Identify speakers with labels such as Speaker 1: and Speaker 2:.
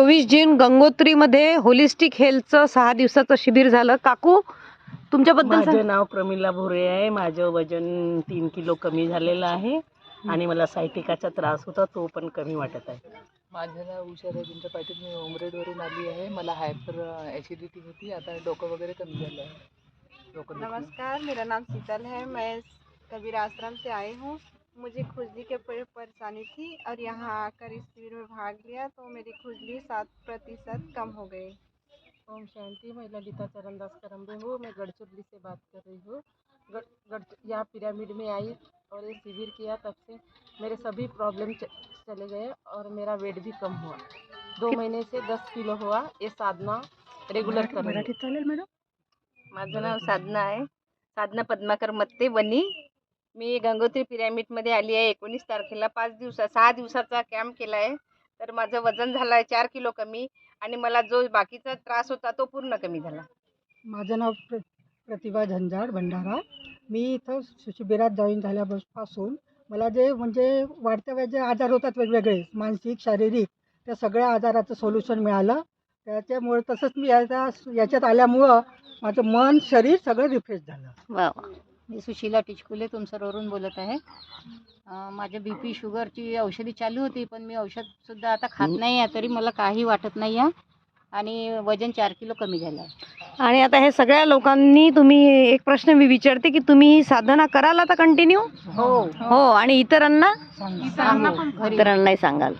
Speaker 1: 24 जून गंगोत्रीमध्ये holistic हेल्थचं 6 दिवसाचं शिबिर झालं. काकू तुमच्याबद्दल
Speaker 2: माझं नाव प्रमिला भोरे आहे. माझं वजन 3 किलो कमी झालेलं आहे आणि मला सायटिकाचा त्रास होता, तो पण कमी वाटत आहे.
Speaker 3: माझं नाव उषा राजेंद्र पाटील. मी उमरेडवरून आली आहे. मला हायपर ॲसिडिटी होती, आता डोकं वगैरे कमी झालं आहे.
Speaker 4: नमस्कार, मेरा नाम शीतल है। मैं कबीर आश्रम से आई हूँ। मुझे खुजली के परेशानी थी और यहाँ आकर इस शिविर में भाग लिया तो मेरी खुजली 7% कम हो गई।
Speaker 5: ओम शांति। मैं ललिता चरणदास करम्बे हूँ। मैं गढ़चिरौली से बात कर रही हूँ। यहाँ पिरामिड में आई और ये शिविर किया, तब से मेरे सभी प्रॉब्लम चले गए और मेरा वेट भी कम हुआ। 2 महीने से 10 किलो हुआ। ये साधना रेगुलर कर रही हूँ।
Speaker 2: चालेल मॅडम?
Speaker 6: माझं नाव साधना आहे, साधना पद्माकर मत्ते वनी. मी गंगोत्री पिरॅमिडमध्ये आली आहे. 19 तारखेला 6 दिवसाचा कॅम्प केला आहे. तर माझं वजन झालं आहे 4 किलो कमी आणि मला जो बाकीचा त्रास होता तो पूर्ण कमी झाला.
Speaker 7: माझं नाव प्रतिभा झंझाड भंडारा. मी इथं शिबिरात जॉईन झाल्यापासून मला जे वाढत्या जे आजार होतात वेगवेगळे मानसिक शारीरिक, त्या सगळ्या आजाराचं सोल्युशन मिळालं. त्याच्यामुळे तसंच मी याच्यात आल्यामुळं माझं मन शरीर सगळं रिफ्रेश झालं.
Speaker 8: वा. मी सुशीला टिचकुले तुमसरवरून बोलत आहे. माझ्या BP शुगरची औषधी चालू होती, पण मी औषधसुद्धा आता खात नाही आहे, तरी मला काही वाटत नाही आहे आणि वजन 4 किलो कमी झालं आहे.
Speaker 1: आणि आता हे सगळ्या लोकांनी तुम्ही एक प्रश्न मी विचारते की तुम्ही ही साधना कराल आता कंटिन्यू?
Speaker 8: हो
Speaker 1: हो. आणि इतरांनाही सांगाल?